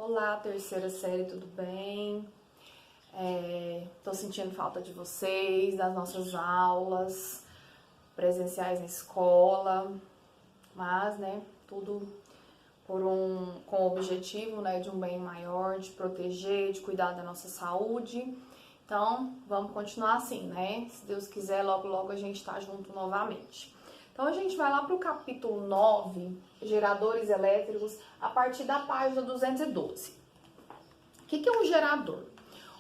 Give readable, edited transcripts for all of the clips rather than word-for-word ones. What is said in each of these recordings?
Olá, terceira série, tudo bem? Tô sentindo falta de vocês, das nossas aulas presenciais na escola, mas, tudo com o objetivo, de um bem maior, de proteger, de cuidar da nossa saúde. Então, vamos continuar assim, né? Se Deus quiser, logo, logo a gente tá junto novamente. Então, a gente vai lá para o capítulo 9, geradores elétricos, a partir da página 212. O que é um gerador?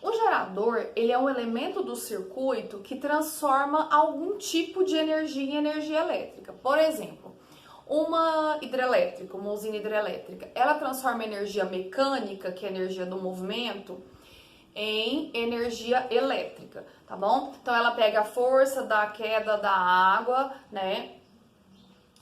O gerador, ele é um elemento do circuito que transforma algum tipo de energia em energia elétrica. Por exemplo, uma hidrelétrica, uma usina hidrelétrica, ela transforma energia mecânica, que é a energia do movimento, em energia elétrica, tá bom? Então, ela pega a força da queda da água, né?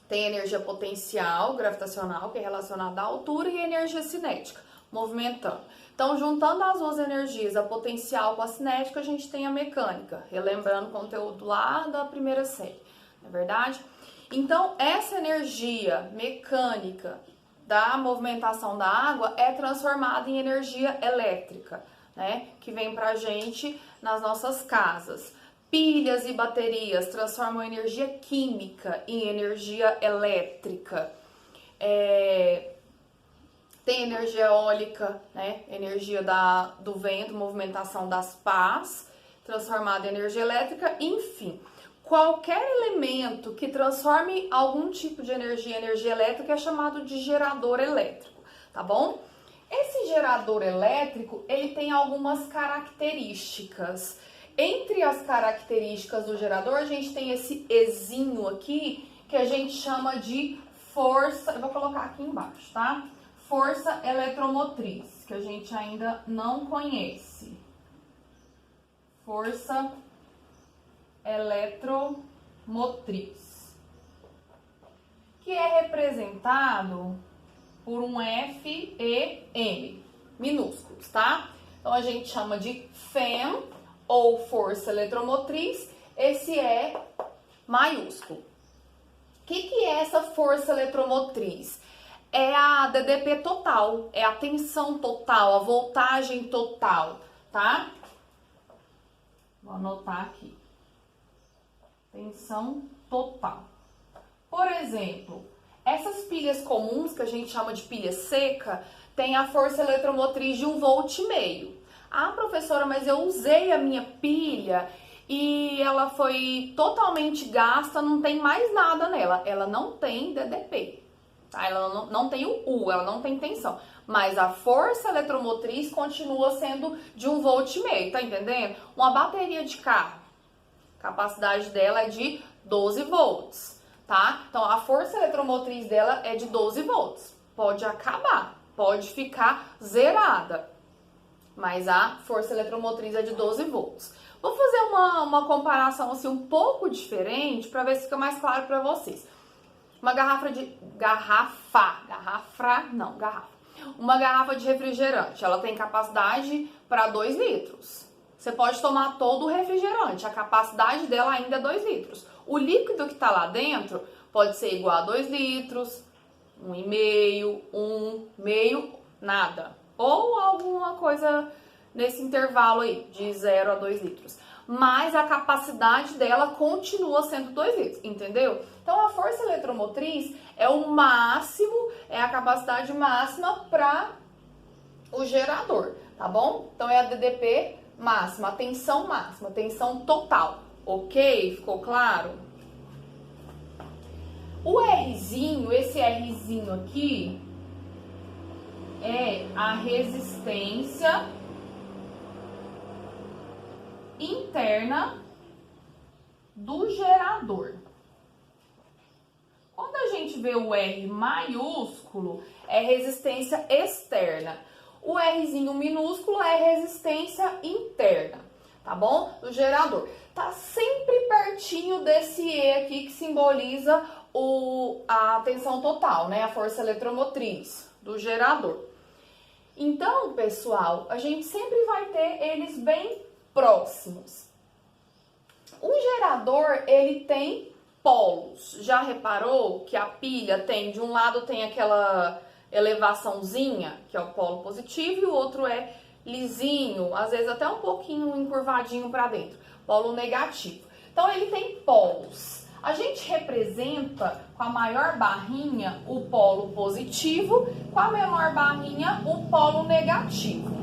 Tem energia potencial, gravitacional, que é relacionada à altura, e energia cinética, movimentando. Então, juntando as duas energias, a potencial com a cinética, a gente tem a mecânica, relembrando o conteúdo lá da primeira série, não é verdade? Então, essa energia mecânica da movimentação da água é transformada em energia elétrica, né? Que vem pra gente nas nossas casas. Pilhas e baterias transformam energia química em energia elétrica. Tem energia eólica, né? Energia do vento, movimentação das pás, transformada em energia elétrica, enfim. Qualquer elemento que transforme algum tipo de energia em energia elétrica é chamado de gerador elétrico, tá bom? Esse gerador elétrico, ele tem algumas características. Entre as características do gerador, a gente tem esse Ezinho aqui, que a gente chama de força, eu vou colocar aqui embaixo, tá? Força eletromotriz, que a gente ainda não conhece. Força eletromotriz, que é representado por um FEM, minúsculos, tá? Então, a gente chama de FEM, ou força eletromotriz, esse é maiúsculo. O que é essa força eletromotriz? É a DDP total, é a tensão total, a voltagem total, tá? Vou anotar aqui. Tensão total. Por exemplo, essas pilhas comuns, que a gente chama de pilha seca, tem a força eletromotriz de 1,5 volt. Ah, professora, mas eu usei a minha pilha e ela foi totalmente gasta, não tem mais nada nela. Ela não tem DDP, tá? Ela não tem o U, ela não tem tensão. Mas a força eletromotriz continua sendo de 1,5 volt, tá entendendo? Uma bateria de carro, a capacidade dela é de 12 volts, tá? Então, a força eletromotriz dela é de 12 volts. Pode acabar, pode ficar zerada, mas a força eletromotriz é de 12 volts. Vou fazer uma comparação assim um pouco diferente para ver se fica mais claro para vocês. Uma garrafa de refrigerante, ela tem capacidade para 2 litros. Você pode tomar todo o refrigerante, a capacidade dela ainda é 2 litros. O líquido que está lá dentro pode ser igual a 2 litros, 1,5, meio, nada. Ou alguma coisa nesse intervalo aí, de 0 a 2 litros. Mas a capacidade dela continua sendo 2 litros, entendeu? Então, a força eletromotriz é o máximo, é a capacidade máxima para o gerador, tá bom? Então, é a DDP máxima, a tensão máxima, a tensão total, ok? Ficou claro? O Rzinho, esse Rzinho aqui, é a resistência interna do gerador. Quando a gente vê o R maiúsculo, é resistência externa. O Rzinho minúsculo é resistência interna, tá bom? Do gerador. Tá sempre pertinho desse E aqui que simboliza a tensão total, né? A força eletromotriz do gerador. Então, pessoal, a gente sempre vai ter eles bem próximos. O gerador, ele tem polos. Já reparou que a pilha tem, de um lado tem elevaçãozinha, que é o polo positivo, e o outro é lisinho, às vezes até um pouquinho encurvadinho para dentro, polo negativo. Então, ele tem polos. A gente representa com a maior barrinha o polo positivo, com a menor barrinha o polo negativo.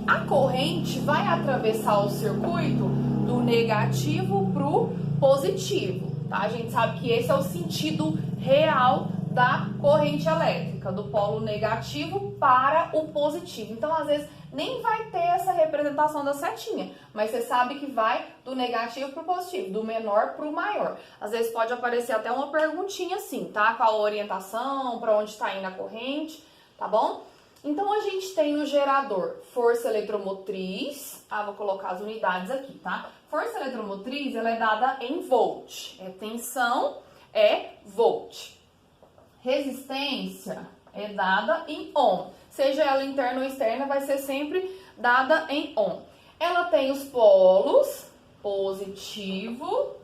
A corrente vai atravessar o circuito do negativo para o positivo, tá? A gente sabe que esse é o sentido real da corrente elétrica, do polo negativo para o positivo. Então, às vezes, nem vai ter essa representação da setinha, mas você sabe que vai do negativo para o positivo, do menor para o maior. Às vezes pode aparecer até uma perguntinha assim, tá? Qual a orientação, para onde está indo a corrente, tá bom? Então, a gente tem no gerador força eletromotriz, vou colocar as unidades aqui, tá? Força eletromotriz, ela é dada em volt, tensão é volt. Resistência é dada em ohm. Seja ela interna ou externa, vai ser sempre dada em ohm. Ela tem os polos positivo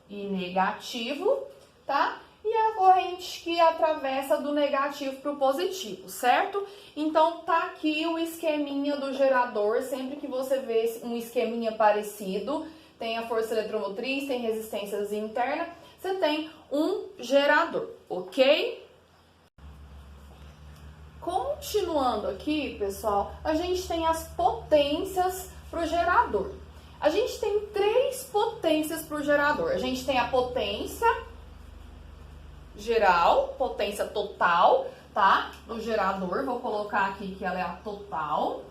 e negativo, tá? E a corrente que atravessa do negativo para o positivo, certo? Então, tá aqui o esqueminha do gerador. Sempre que você vê um esqueminha parecido, tem a força eletromotriz, tem resistências interna, você tem um gerador, ok? Continuando aqui, pessoal, a gente tem as potências para o gerador. A gente tem 3 potências para o gerador. A gente tem a potência geral, potência total, tá? Do gerador, vou colocar aqui que ela é a total,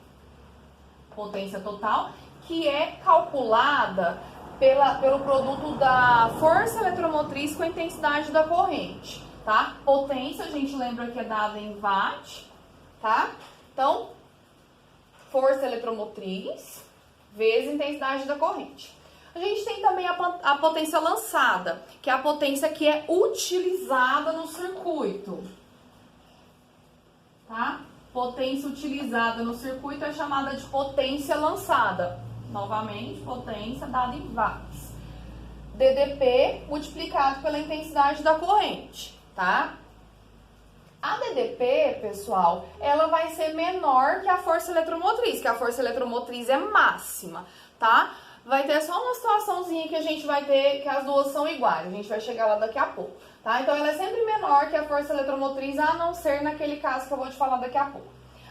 potência total, que é calculada pelo produto da força eletromotriz com a intensidade da corrente, tá? Potência, a gente lembra que é dada em watt, tá? Então, força eletromotriz vezes intensidade da corrente. A gente tem também a potência lançada, que é a potência que é utilizada no circuito, tá? Potência utilizada no circuito é chamada de potência lançada. Novamente, potência dada em watts. DDP multiplicado pela intensidade da corrente, tá? A DDP, pessoal, ela vai ser menor que a força eletromotriz, que a força eletromotriz é máxima, tá? Vai ter só uma situaçãozinha que a gente vai ter que as duas são iguais, a gente vai chegar lá daqui a pouco, tá? Então, ela é sempre menor que a força eletromotriz, a não ser naquele caso que eu vou te falar daqui a pouco.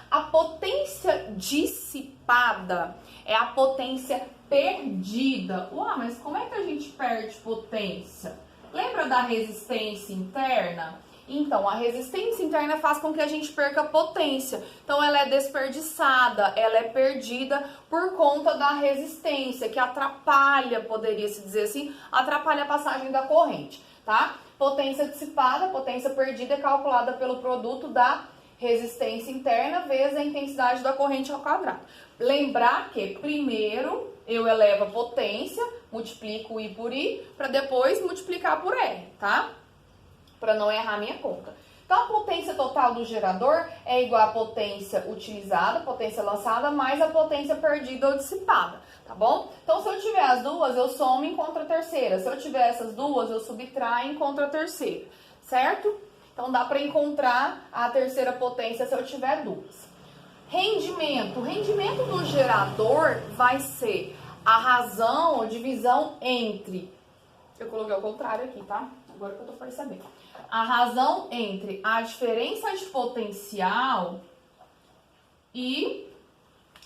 A potência dissipada é a potência perdida. Mas como é que a gente perde potência? Lembra da resistência interna? Então, a resistência interna faz com que a gente perca potência. Então, ela é desperdiçada, ela é perdida por conta da resistência, que atrapalha, poderia-se dizer assim, atrapalha a passagem da corrente, tá? Potência dissipada, potência perdida é calculada pelo produto da resistência interna vezes a intensidade da corrente ao quadrado. Lembrar que primeiro eu elevo a potência, multiplico I por I, para depois multiplicar por R, tá? Para não errar a minha conta. Então, a potência total do gerador é igual à potência utilizada, potência lançada, mais a potência perdida ou dissipada, tá bom? Então, se eu tiver as duas, eu somo e encontro a terceira. Se eu tiver essas duas, eu subtraio e encontro a terceira, certo? Então, dá para encontrar a terceira potência se eu tiver duas. Rendimento. O rendimento do gerador vai ser a razão ou divisão entre... Eu coloquei ao contrário aqui, tá? Agora que eu tô percebendo. A razão entre a diferença de potencial e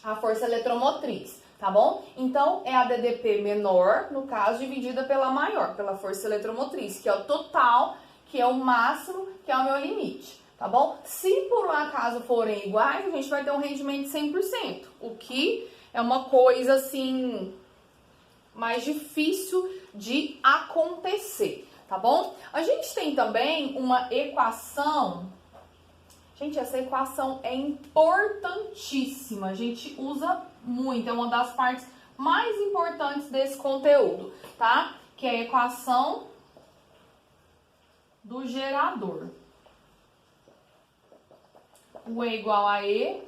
a força eletromotriz, tá bom? Então, é a DDP menor, no caso, dividida pela maior, pela força eletromotriz, que é o total, que é o máximo, que é o meu limite, tá bom? Se por um acaso forem iguais, a gente vai ter um rendimento de 100%, o que é uma coisa, assim, mais difícil de acontecer, tá bom? A gente tem também uma equação. Gente, essa equação é importantíssima, a gente usa muito, é uma das partes mais importantes desse conteúdo, tá? Que é a equação do gerador. U é igual a E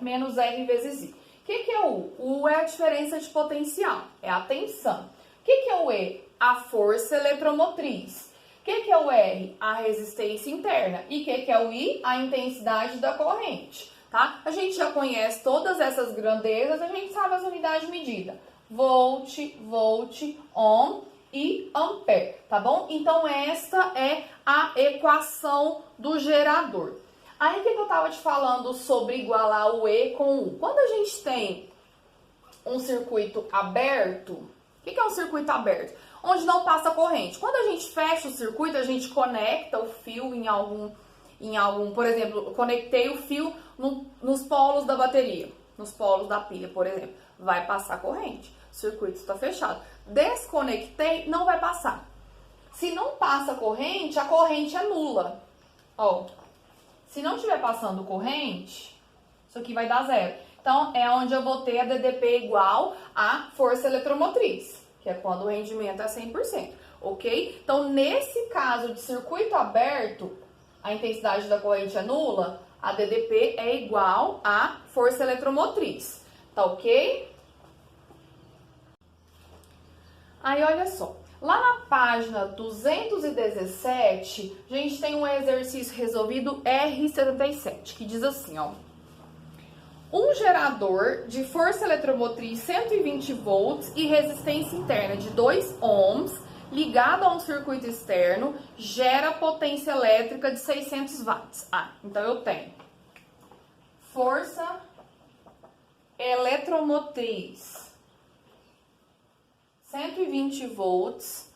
menos R vezes I. O que é o U? O U é a diferença de potencial, é a tensão. O que é o E? A força eletromotriz. O que é o R? A resistência interna. E o que é o I? A intensidade da corrente, tá? A gente já conhece todas essas grandezas, a gente sabe as unidades de medida. Volt, ohm e ampere, tá bom? Então, esta é a equação do gerador. Aí, o que eu tava te falando sobre igualar o E com o U? Quando a gente tem um circuito aberto, o que é um circuito aberto? Onde não passa corrente. Quando a gente fecha o circuito, a gente conecta o fio em algum, por exemplo, eu conectei o fio nos polos da bateria, nos polos da pilha, por exemplo. Vai passar corrente. O circuito está fechado. Desconectei, não vai passar. Se não passa corrente, a corrente é nula. Ó, se não estiver passando corrente, isso aqui vai dar zero. Então, é onde eu vou ter a DDP igual à força eletromotriz, que é quando o rendimento é 100%, ok? Então, nesse caso de circuito aberto, a intensidade da corrente é nula, a DDP é igual à força eletromotriz, tá ok? Aí, olha só, lá na página 217, a gente tem um exercício resolvido R77, que diz assim, ó. Um gerador de força eletromotriz 120 volts e resistência interna de 2 ohms, ligado a um circuito externo, gera potência elétrica de 600 watts. Então eu tenho força eletromotriz 120 volts,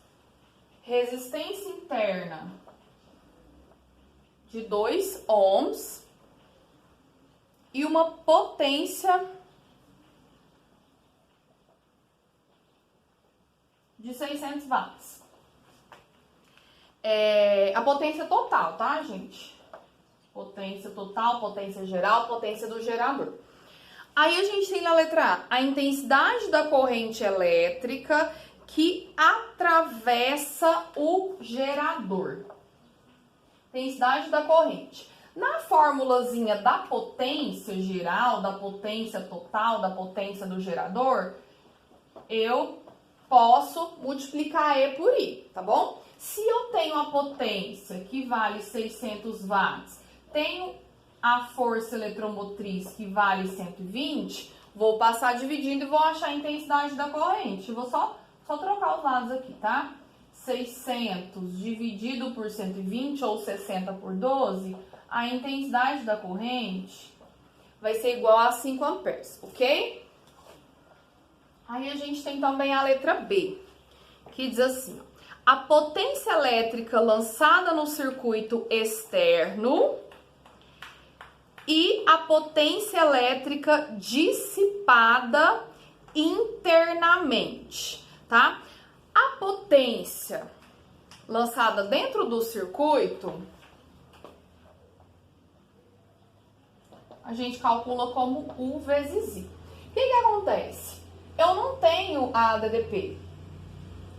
resistência interna de 2 ohms, e uma potência de 600 watts. A potência total, tá, gente? Potência total, potência geral, potência do gerador. Aí a gente tem na letra A, a intensidade da corrente elétrica que atravessa o gerador. Intensidade da corrente. Na formulazinha da potência geral, da potência total, da potência do gerador, eu posso multiplicar E por I, tá bom? Se eu tenho a potência que vale 600 watts, tenho a força eletromotriz que vale 120, vou passar dividindo e vou achar a intensidade da corrente. Vou só trocar os lados aqui, tá? 600 dividido por 120 ou 60 por 12, a intensidade da corrente vai ser igual a 5 amperes, ok? Aí a gente tem também a letra B, que diz assim, ó, a potência elétrica lançada no circuito externo e a potência elétrica dissipada internamente, tá? A potência lançada dentro do circuito, a gente calcula como U vezes I. O que acontece? Eu não tenho a DDP.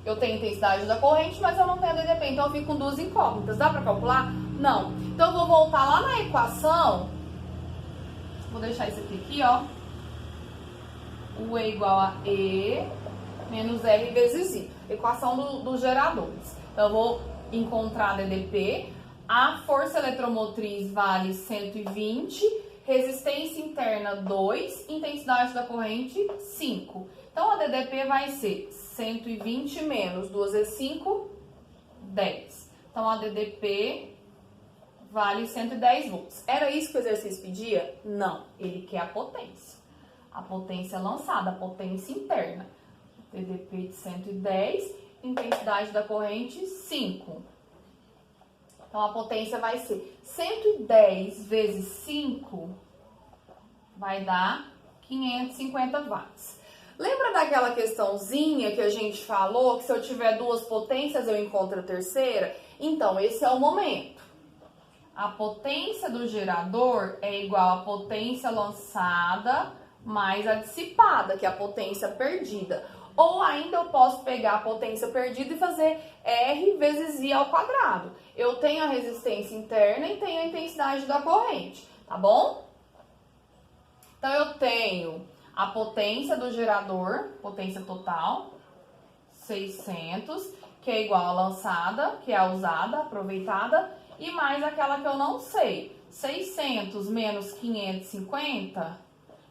Eu tenho a intensidade da corrente, mas eu não tenho a DDP. Então, eu fico com duas incógnitas. Dá pra calcular? Não. Então, eu vou voltar lá na equação. Vou deixar isso aqui, ó. U é igual a E menos R vezes I. Equação dos geradores. Então, eu vou encontrar a DDP. A força eletromotriz vale 120. Resistência interna 2, intensidade da corrente 5. Então, a DDP vai ser 120 menos 2 vezes 5, 10. Então, a DDP vale 110 volts. Era isso que o exercício pedia? Não, ele quer a potência. A potência lançada, a potência interna. DDP de 110, intensidade da corrente 5. Então, a potência vai ser 110 vezes 5, vai dar 550 watts. Lembra daquela questãozinha que a gente falou, que se eu tiver duas potências eu encontro a terceira? Então, esse é o momento. A potência do gerador é igual à potência lançada mais a dissipada, que é a potência perdida. Ou ainda eu posso pegar a potência perdida e fazer R vezes I ao quadrado. Eu tenho a resistência interna e tenho a intensidade da corrente, tá bom? Então, eu tenho a potência do gerador, potência total, 600, que é igual a lançada, que é a usada, aproveitada, e mais aquela que eu não sei. 600 menos 550,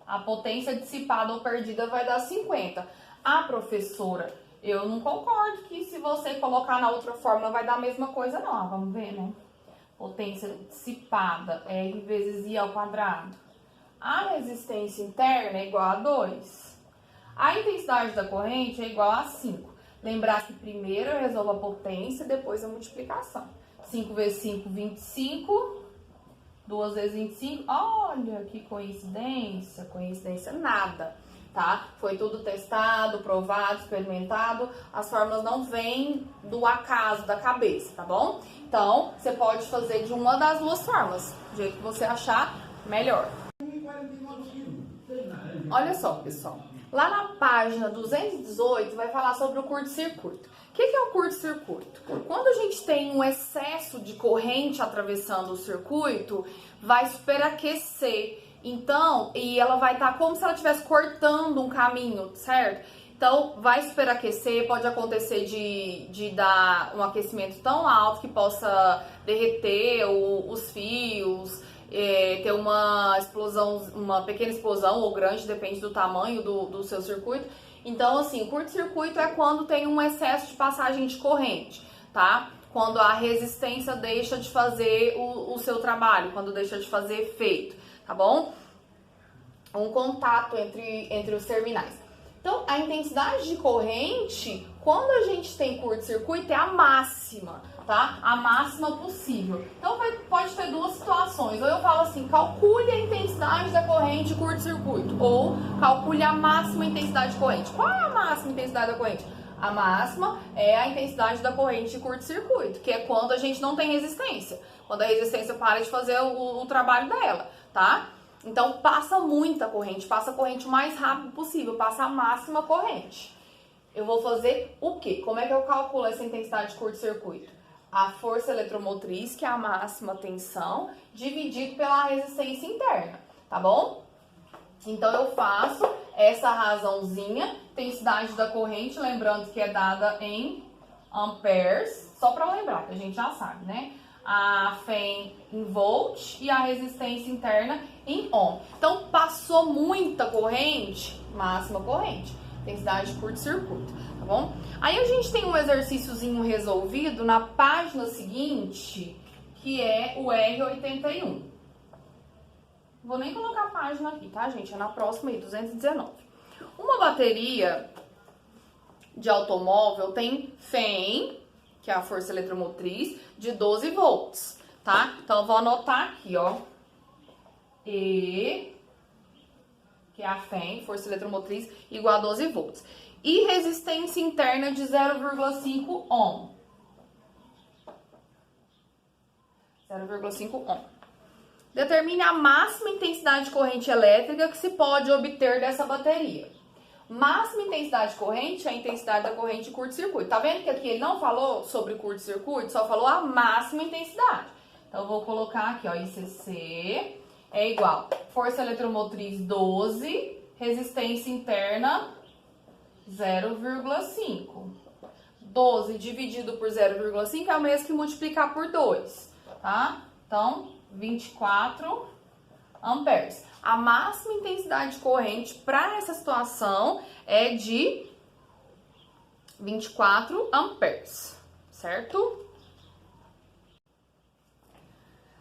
a potência dissipada ou perdida vai dar 50. Ah, professora, eu não concordo que se você colocar na outra fórmula vai dar a mesma coisa, não. Ah, vamos ver, né? Potência dissipada, R vezes I ao quadrado. A resistência interna é igual a 2. A intensidade da corrente é igual a 5. Lembrar que primeiro eu resolvo a potência, depois a multiplicação. 5 vezes 5, 25. 2 vezes 25. Olha que coincidência. Coincidência nada, tá? Foi tudo testado, provado, experimentado. As fórmulas não vêm do acaso, da cabeça, tá bom? Então, você pode fazer de uma das duas formas, do jeito que você achar melhor. Olha só, pessoal. Lá na página 218 vai falar sobre o curto-circuito. O que é o curto-circuito? Quando a gente tem um excesso de corrente atravessando o circuito, vai superaquecer. Então, e ela vai estar como se ela estivesse cortando um caminho, certo? Então, vai superaquecer, pode acontecer de dar um aquecimento tão alto que possa derreter os fios, ter uma explosão, uma pequena explosão ou grande, depende do tamanho do seu circuito. Então, assim, curto-circuito é quando tem um excesso de passagem de corrente, tá? Quando a resistência deixa de fazer o seu trabalho, quando deixa de fazer efeito, tá bom? Um contato entre os terminais. Então, a intensidade de corrente, quando a gente tem curto-circuito, é a máxima, tá? A máxima possível. Então, pode ter duas situações. Ou eu falo assim, calcule a intensidade da corrente de curto-circuito. Ou calcule a máxima intensidade de corrente. Qual é a máxima intensidade da corrente? A máxima é a intensidade da corrente de curto-circuito, que é quando a gente não tem resistência. Quando a resistência para de fazer o trabalho dela, tá? Então, passa muita corrente, passa a corrente o mais rápido possível, passa a máxima corrente. Eu vou fazer o quê? Como é que eu calculo essa intensidade de curto-circuito? A força eletromotriz, que é a máxima tensão, dividido pela resistência interna, tá bom? Então, eu faço essa razãozinha, intensidade da corrente, lembrando que é dada em amperes, só para lembrar, que a gente já sabe, né? A FEM em volt e a resistência interna em ohm. Então, passou muita corrente, máxima corrente, intensidade de curto-circuito, tá bom? Aí a gente tem um exercíciozinho resolvido na página seguinte, que é o R81. Vou nem colocar a página aqui, tá, gente? É na próxima aí, 219. Uma bateria de automóvel tem FEM, que é a força eletromotriz, de 12 volts, tá? Então, eu vou anotar aqui, ó. E, que é a FEM, força eletromotriz, igual a 12 volts. E resistência interna de 0,5 ohm. 0,5 ohm. Determine a máxima intensidade de corrente elétrica que se pode obter dessa bateria. Máxima intensidade de corrente é a intensidade da corrente de curto-circuito. Tá vendo que aqui ele não falou sobre curto-circuito, só falou a máxima intensidade. Então, eu vou colocar aqui, ó, ICC é igual força eletromotriz 12, resistência interna 0,5. 12 dividido por 0,5 é o mesmo que multiplicar por 2, tá? Então, 24 amperes. A máxima intensidade de corrente para essa situação é de 24 amperes, certo?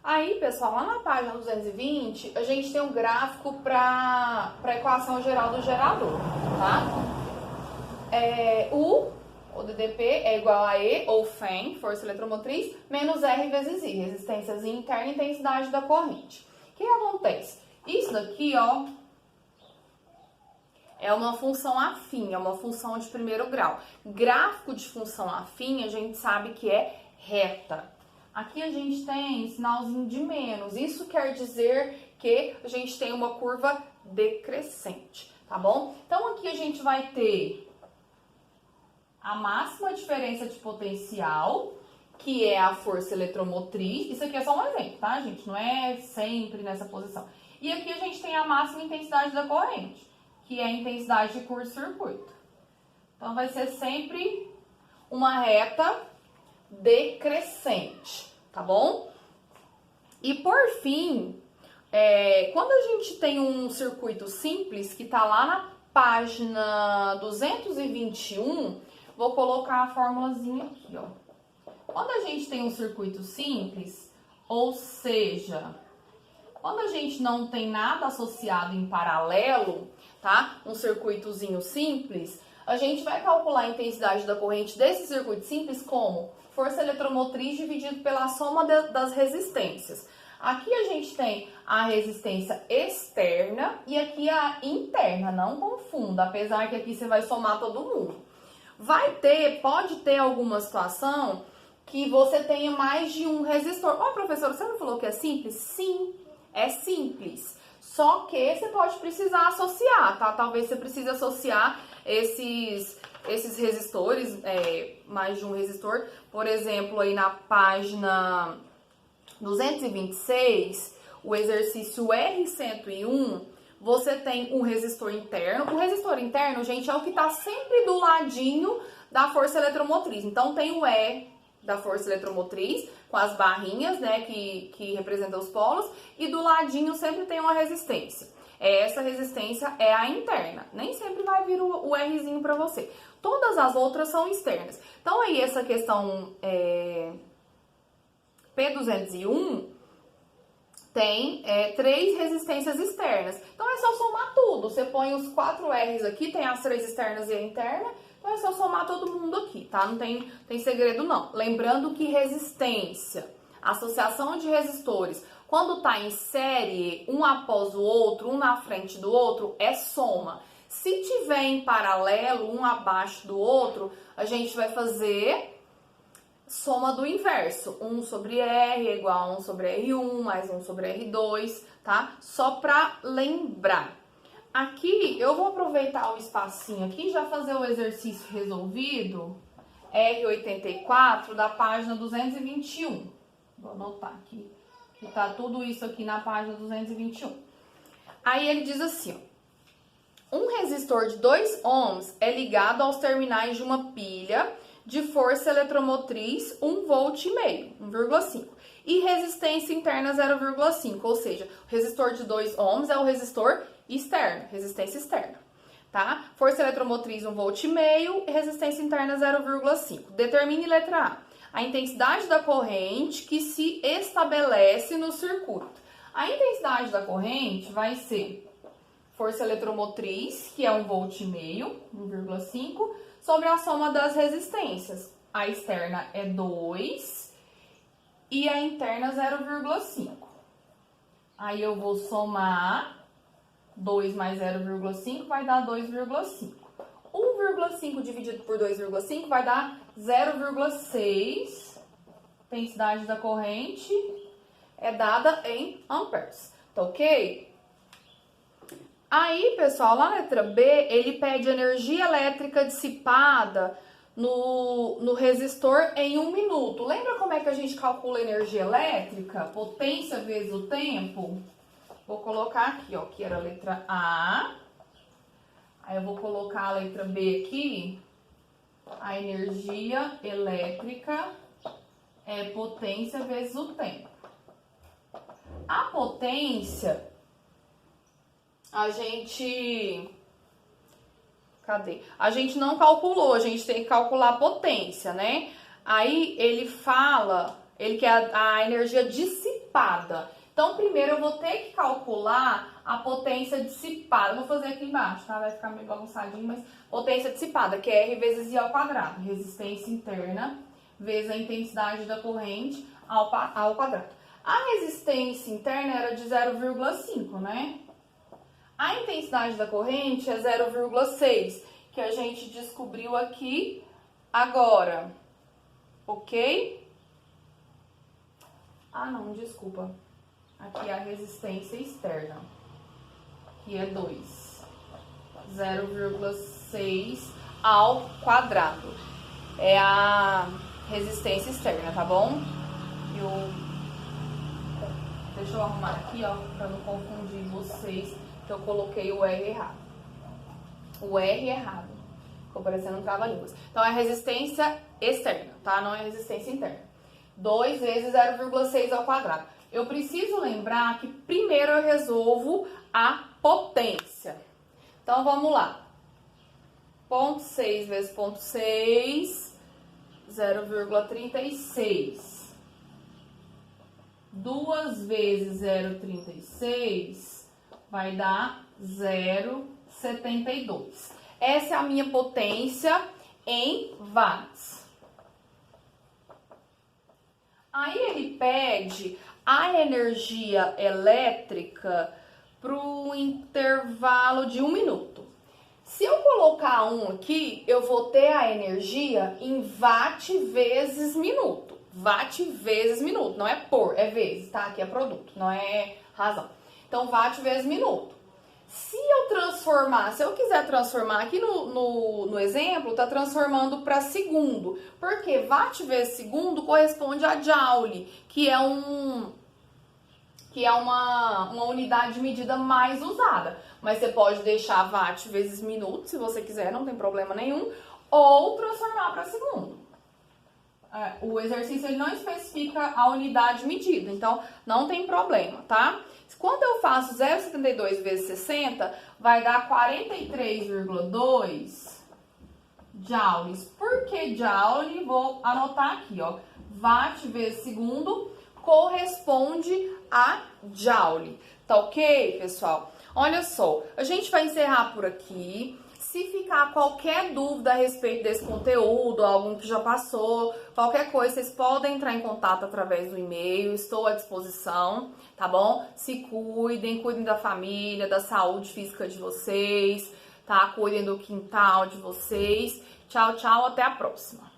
Aí, pessoal, lá na página 220, a gente tem um gráfico para a equação geral do gerador, tá? O DDP é igual a E, ou FEM, força eletromotriz, menos R vezes I, resistência interna e intensidade da corrente. O que acontece? Isso daqui, ó, é uma função afim, é uma função de primeiro grau. Gráfico de função afim, a gente sabe que é reta. Aqui a gente tem sinalzinho de menos. Isso quer dizer que a gente tem uma curva decrescente, tá bom? Então, aqui a gente vai ter a máxima diferença de potencial, que é a força eletromotriz. Isso aqui é só um exemplo, tá, gente? Não é sempre nessa posição. E aqui a gente tem a máxima intensidade da corrente, que é a intensidade de curto-circuito. Então, vai ser sempre uma reta decrescente, tá bom? E por fim, quando a gente tem um circuito simples, que tá lá na página 221, vou colocar a formulazinha aqui, ó. Quando a gente tem um circuito simples, ou seja, quando a gente não tem nada associado em paralelo, tá? Um circuitozinho simples, a gente vai calcular a intensidade da corrente desse circuito simples como força eletromotriz dividido pela soma das resistências. Aqui a gente tem a resistência externa e aqui a interna, não confunda, apesar que aqui você vai somar todo mundo. Pode ter alguma situação que você tenha mais de um resistor. Ó, professora, você não falou que é simples? Sim, é simples. Só que você pode precisar associar, tá? Talvez você precise associar esses resistores, mais de um resistor. Por exemplo, aí na página 226, o exercício R101, você tem um resistor interno. O resistor interno, gente, é o que está sempre do ladinho da força eletromotriz. Então, tem o E da força eletromotriz, com as barrinhas, né, que representam os polos, e do ladinho sempre tem uma resistência. Essa resistência é a interna. Nem sempre vai vir o Rzinho para você. Todas as outras são externas. Então, aí, essa questão P201 tem 3 resistências externas. Então, é só somar tudo. Você põe os 4 R's aqui, tem as 3 externas e a interna. Então, é só somar todo mundo aqui, tá? Não tem segredo, não. Lembrando que resistência, associação de resistores, quando tá em série, um após o outro, um na frente do outro, é soma. Se tiver em paralelo, um abaixo do outro, a gente vai fazer soma do inverso. 1 sobre R é igual a 1 sobre R1 mais 1 sobre R2, tá? Só pra lembrar. Aqui, eu vou aproveitar o espacinho aqui e já fazer o exercício resolvido, R84, da página 221. Vou anotar aqui, que tá tudo isso aqui na página 221. Aí ele diz assim, ó, um resistor de 2 ohms é ligado aos terminais de uma pilha de força eletromotriz 1,5 volt, 1,5. E resistência interna 0,5, ou seja, o resistor de 2 ohms é o resistor externo, resistência externa, tá? Força eletromotriz 1,5 volt, resistência interna 0,5. Determine letra A intensidade da corrente que se estabelece no circuito. A intensidade da corrente vai ser força eletromotriz, que é 1,5 volt, 1,5, sobre a soma das resistências. A externa é 2 e a interna 0,5. Aí eu vou somar 2 mais 0,5 vai dar 2,5. 1,5 dividido por 2,5 vai dar 0,6. Intensidade da corrente é dada em amperes. Tá ok? Aí, pessoal, lá na letra B, ele pede energia elétrica dissipada no resistor em 1 minuto. Lembra como é que a gente calcula a energia elétrica? Potência vezes o tempo? Vou colocar aqui, ó, que era a letra A. Aí eu vou colocar a letra B aqui. A energia elétrica é potência vezes o tempo. A potência, a gente não calculou, a gente tem que calcular a potência, né? Aí ele fala, ele quer a energia dissipada. Então, primeiro eu vou ter que calcular a potência dissipada. Vou fazer aqui embaixo, tá? Vai ficar meio bagunçadinho, mas potência dissipada, que é R vezes I ao quadrado. Resistência interna vezes a intensidade da corrente ao quadrado. A resistência interna era de 0,5, né? A intensidade da corrente é 0,6, que a gente descobriu aqui agora. Ok? Ah, não, desculpa. Aqui é a resistência externa, que é 2. 0,6 ao quadrado. É a resistência externa, tá bom? Deixa eu arrumar aqui, ó, pra não confundir vocês, que eu coloquei o R errado. O R errado. Ficou parecendo um trava-línguas. Então, é resistência externa, tá? Não é resistência interna. 2 vezes 0,6 ao quadrado. Eu preciso lembrar que primeiro eu resolvo a potência. Então, vamos lá. 0,6 vezes 0,6, 0,36. 2 vezes 0,36 vai dar 0,72. Essa é a minha potência em watts. Aí ele pede a energia elétrica para o intervalo de 1 minuto. Se eu colocar 1 aqui, eu vou ter a energia em watt vezes minuto. Watt vezes minuto, não é por, é vezes, tá? Aqui é produto, não é razão. Então, watt vezes minuto. Se eu quiser transformar aqui no exemplo, tá transformando para segundo. Porque watt vezes segundo corresponde a joule, que é uma unidade de medida mais usada. Mas você pode deixar watt vezes minuto, se você quiser, não tem problema nenhum, ou transformar para segundo. O exercício ele não especifica a unidade de medida, então não tem problema, tá? Quando eu faço 0,72 vezes 60, vai dar 43,2 joules. Por que joule? Vou anotar aqui, ó. Watt vezes segundo corresponde a joule. Tá ok, pessoal? Olha só, a gente vai encerrar por aqui. Se ficar qualquer dúvida a respeito desse conteúdo, algum que já passou, qualquer coisa, vocês podem entrar em contato através do e-mail, estou à disposição, tá bom? Se cuidem da família, da saúde física de vocês, tá? Cuidem do quintal de vocês. Tchau, tchau, até a próxima.